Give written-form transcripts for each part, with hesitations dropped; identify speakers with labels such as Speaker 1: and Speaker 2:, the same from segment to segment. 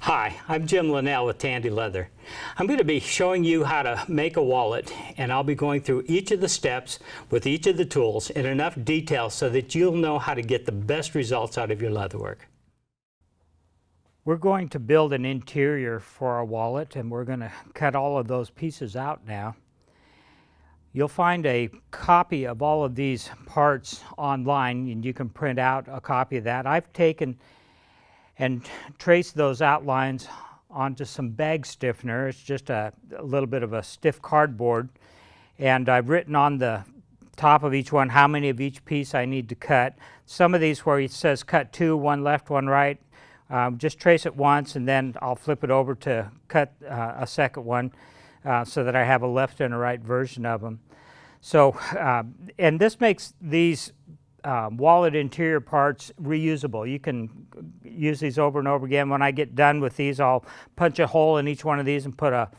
Speaker 1: Hi, I'm Jim Linnell with Tandy Leather. I'm going to be showing you how to make a wallet, and I'll be going through each of the steps with each of the tools in enough detail so that you'll know how to get the best results out of your leatherwork. We're going to build an interior for our wallet, and we're going to cut all of those pieces out now. You'll find a copy of all of these parts online, and you can print out a copy of that. I've taken and trace those outlines onto some bag stiffener. It's just a little bit of a stiff cardboard, and I've written on the top of each one how many of each piece I need to cut. Some of these where it says cut two, one left, one right, just trace it once and then I'll flip it over to cut a second one so that I have a left and a right version of them. So, and this makes these wallet interior parts reusable. You can use these over and over again. When I get done with these, I'll punch a hole in each one of these and put a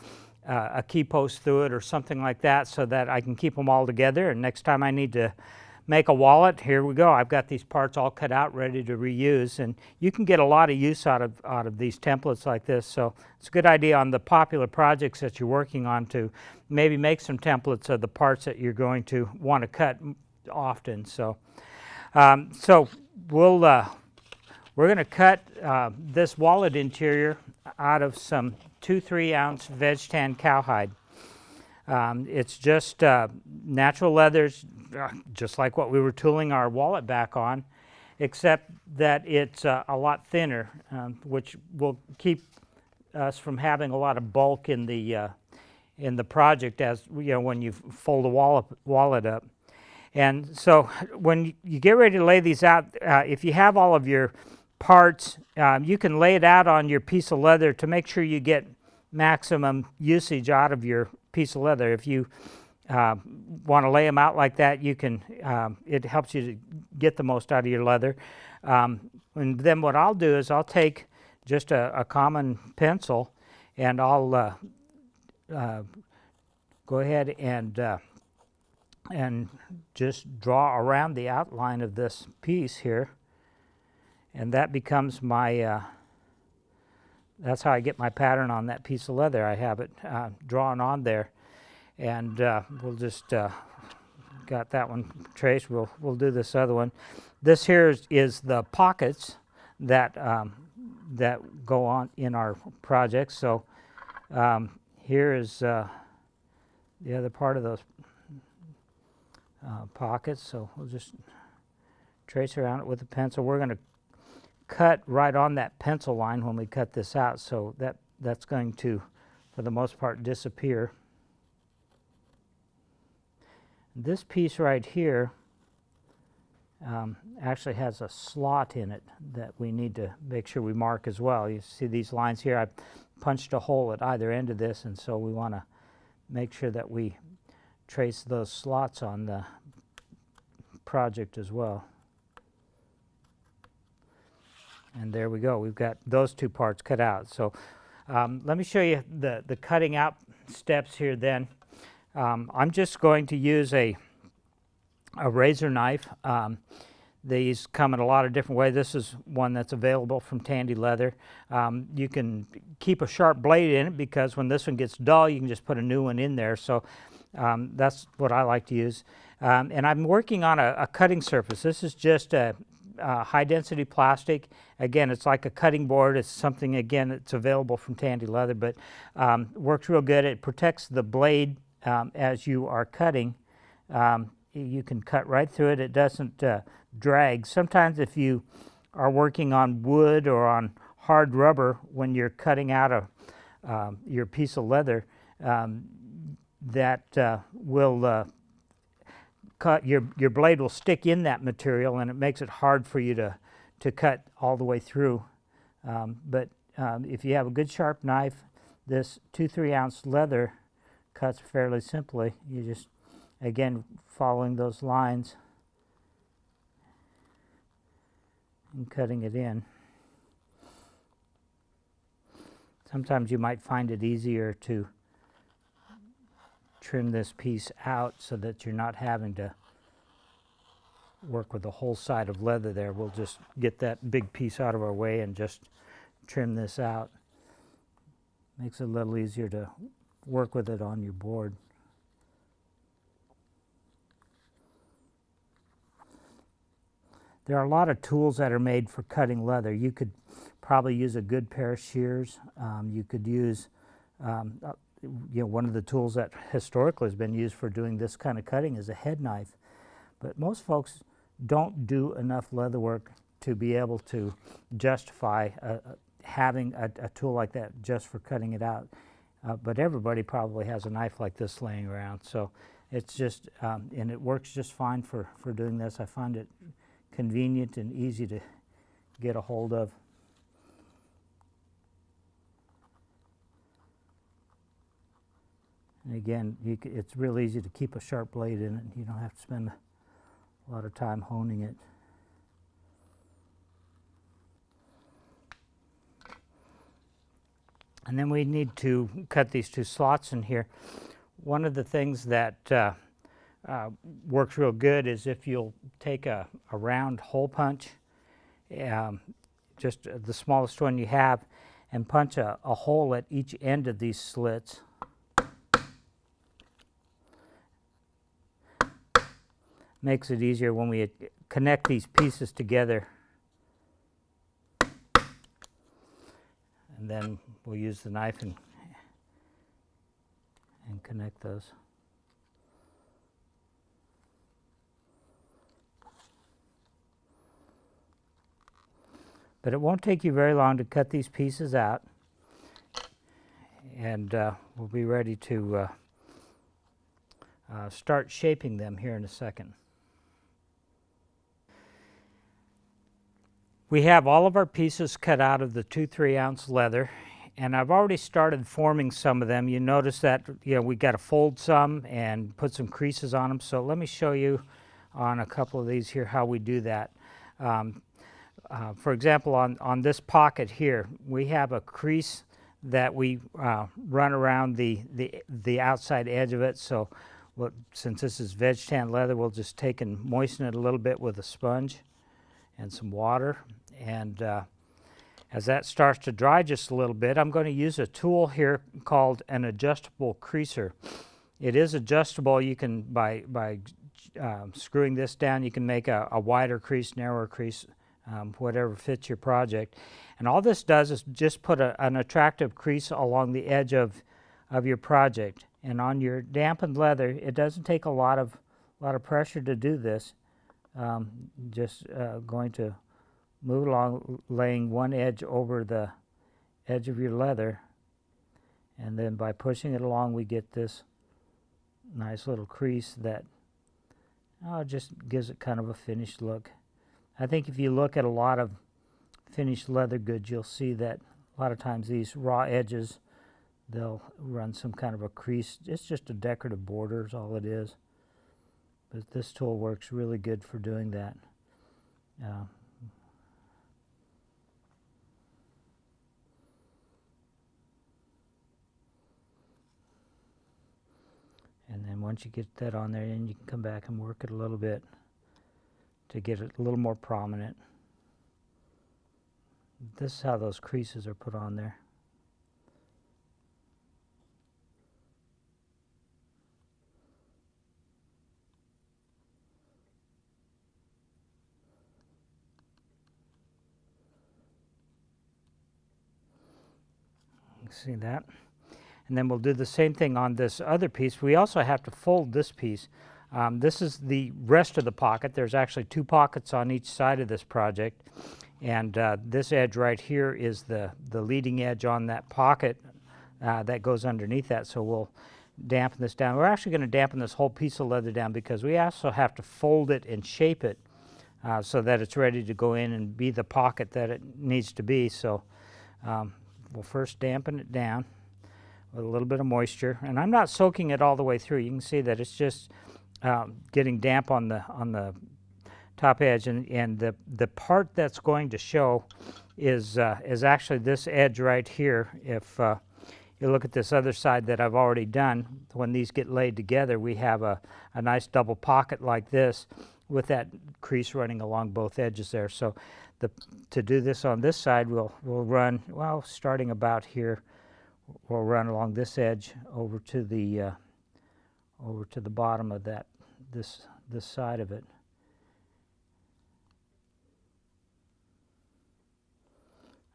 Speaker 1: key post through it or something like that so that I can keep them all together. And next time I need to make a wallet, here we go. I've got these parts all cut out ready to reuse, and you can get a lot of use out of these templates like this. So it's a good idea on the popular projects that you're working on to maybe make some templates of the parts that you're going to want to cut often. So we're going to cut this wallet interior out of some 2-3 ounce veg tan cowhide. It's just natural leathers, just like what we were tooling our wallet back on, except that it's a lot thinner, which will keep us from having a lot of bulk in the project as when you fold the wallet up. And so when you get ready to lay these out, if you have all of your parts, you can lay it out on your piece of leather to make sure you get maximum usage out of your piece of leather. If you want to lay them out like that, you can. It helps you to get the most out of your leather. And then what I'll do is I'll take just a common pencil, and I'll go ahead and just draw around the outline of this piece here, and that becomes my that's how I get my pattern on that piece of leather. I have it drawn on there, and we'll just got that one traced. We'll do this other one. This here is the pockets that that go on in our project. So here is the other part of those pockets. So we'll just trace around it with a pencil. We're going to cut right on that pencil line when we cut this out, so that's going to, for the most part, disappear. This piece right here actually has a slot in it that we need to make sure we mark as well. You see these lines here? I've punched a hole at either end of this, and so we want to make sure that we trace those slots on the project as well. And there we go. We've got those two parts cut out. So let me show you the cutting out steps here then. I'm just going to use a razor knife. These come in a lot of different ways. This is one that's available from Tandy Leather. You can keep a sharp blade in it because when this one gets dull, you can just put a new one in there. So that's what I like to use. And I'm working on a cutting surface. This is just a high density plastic. Again, it's like a cutting board. It's something, again, that's available from Tandy Leather, but works real good. It protects the blade as you are cutting. You can cut right through it. It doesn't drag. Sometimes if you are working on wood or on hard rubber when you're cutting out your piece of leather, that will your blade will stick in that material, and it makes it hard for you to cut all the way through. But if you have a good sharp knife, this 2-3 ounce leather cuts fairly simply. You just, again, following those lines and cutting it in. Sometimes you might find it easier to trim this piece out so that you're not having to work with the whole side of leather there. We'll just get that big piece out of our way and just trim this out. Makes it a little easier to work with it on your board. There are a lot of tools that are made for cutting leather. You could probably use a good pair of shears. You could use, one of the tools that historically has been used for doing this kind of cutting is a head knife. But most folks don't do enough leather work to be able to justify having a tool like that just for cutting it out. But everybody probably has a knife like this laying around. So it's just, and it works just fine for doing this. I find it convenient and easy to get a hold of. And again, it's real easy to keep a sharp blade in it. You don't have to spend a lot of time honing it. And then we need to cut these two slots in here. One of the things that works real good is if you'll take a round hole punch, just the smallest one you have, and punch a hole at each end of these slits. Makes it easier when we connect these pieces together. And then we'll use the knife and connect those. But it won't take you very long to cut these pieces out, and we'll be ready to start shaping them here in a second. We have all of our pieces cut out of the 2 3-ounce leather, and I've already started forming some of them. You notice that we got to fold some and put some creases on them. So let me show you on a couple of these here how we do that. For example, on this pocket here, we have a crease that we run around the outside edge of it. So since this is veg tan leather, we'll just take and moisten it a little bit with a sponge and some water. And as that starts to dry just a little bit, I'm going to use a tool here called an adjustable creaser. It is adjustable. You can, by screwing this down, you can make a wider crease, narrower crease, whatever fits your project. And all this does is just put an attractive crease along the edge of your project. And on your dampened leather, it doesn't take a lot of pressure to do this. Just going to move along, laying one edge over the edge of your leather, and then by pushing it along, we get this nice little crease that just gives it kind of a finished look. I think if you look at a lot of finished leather goods, you'll see that a lot of times these raw edges, they'll run some kind of a crease. It's just a decorative border is all it is. But this tool works really good for doing that. And then once you get that on there, then you can come back and work it a little bit to get it a little more prominent. This is how those creases are put on there. See that? And then we'll do the same thing on this other piece. We also have to fold this piece. This is the rest of the pocket. There's actually 2 pockets on each side of this project. And this edge right here is the leading edge on that pocket that goes underneath that. So we'll dampen this down. We're actually going to dampen this whole piece of leather down because we also have to fold it and shape it so that it's ready to go in and be the pocket that it needs to be. So we'll first dampen it down with a little bit of moisture, and I'm not soaking it all the way through. You can see that it's just getting damp on the top edge, and the part that's going to show is actually this edge right here. If you look at this other side that I've already done, when these get laid together, we have a nice double pocket like this with that crease running along both edges there. So to do this on this side, we'll run, well, starting about here,
Speaker 2: we'll run along this edge over to the bottom of that, this side of it.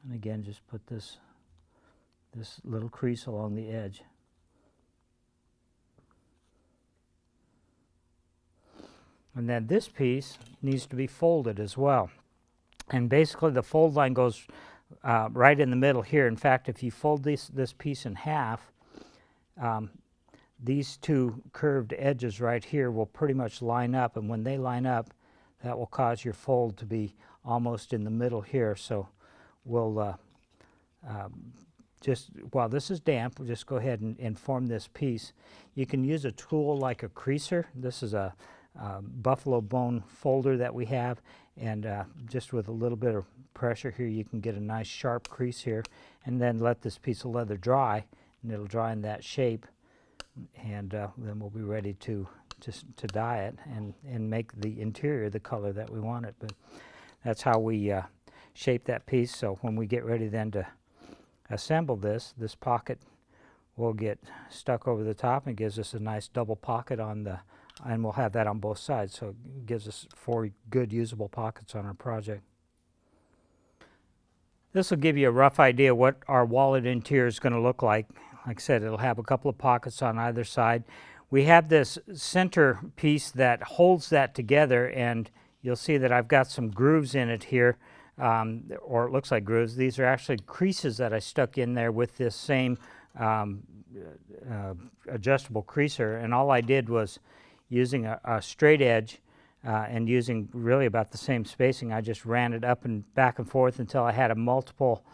Speaker 2: And again, just put this little crease along the edge. And then this piece needs to be folded as well. And basically the fold line goes right in the middle here. In fact, if you fold this piece in half, these two curved edges right here will pretty much line up, and when they line up, that will cause your fold to be almost in the middle here. So we'll just, while this is damp, we'll just go ahead and form this piece. You can use a tool like a creaser. This is a buffalo bone folder that we have, and just with a little bit of pressure here, you can get a nice sharp crease here, and then let this piece of leather dry, and it'll dry in that shape, and then we'll be ready to dye it and make the interior the color that we want it. But that's how we shape that piece. So when we get ready then to assemble this pocket will get stuck over the top and gives us a nice double pocket on the, and we'll have that on both sides, so it gives us 4 good usable pockets on our project. This will give you a rough idea what our wallet interior is going to look like. Like I said, it'll have a couple of pockets on either side. We have this center piece that holds that together, and you'll see that I've got some grooves in it here, or it looks like grooves. These are actually creases that I stuck in there with this same adjustable creaser, and all I did was, using a straight edge and using really about the same spacing, I just ran it up and back and forth until I had a multiple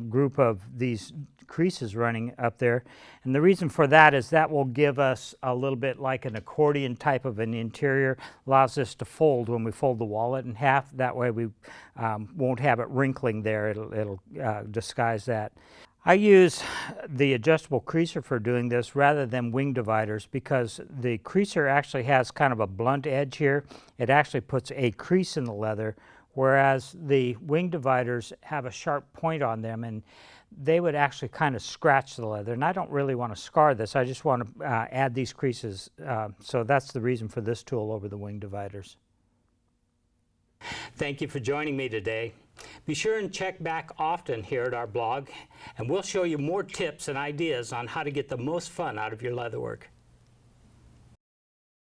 Speaker 2: group of these creases running up there. And the reason for that is that will give us a little bit like an accordion type of an interior, allows us to fold when we fold the wallet in half. That way we won't have it wrinkling there. It'll disguise that. I use the adjustable creaser for doing this rather than wing dividers, because the creaser actually has kind of a blunt edge here. It actually puts a crease in the leather, whereas the wing dividers have a sharp point on them, and they would actually kind of scratch the leather. And I don't really want to scar this. I just want to add these creases. So that's the reason for this tool over the wing dividers.
Speaker 1: Thank you for joining me today. Be sure and check back often here at our blog, and we'll show you more tips and ideas on how to get the most fun out of your leatherwork.